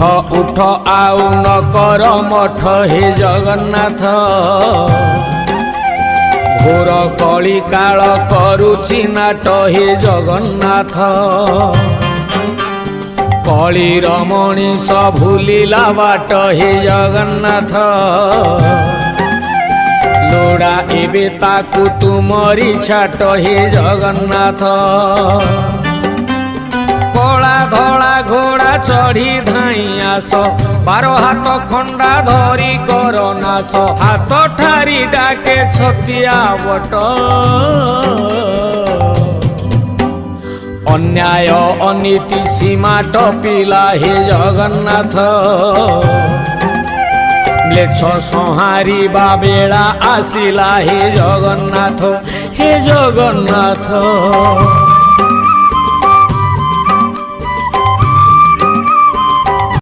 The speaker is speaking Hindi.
उठ आउ न कर मठ हे जगन्नाथ घोर कली काल करुछि नाट हे जगन्नाथ कलीर मनीष भूलिला बाट हे जगन्नाथ लोड़ा एबे ताकू तुमरी छाट हे जगन्नाथ कला धला घोड़ा चढ़ी धाई आस 12 हाथ खंडा धरी कर नाश हाथ ठारी डाके छतिया बट अन्याय अनीति सीमा टपिला हे जगन्नाथ म्लेच्छ संहारिबा बेला आसिला हे जगन्नाथ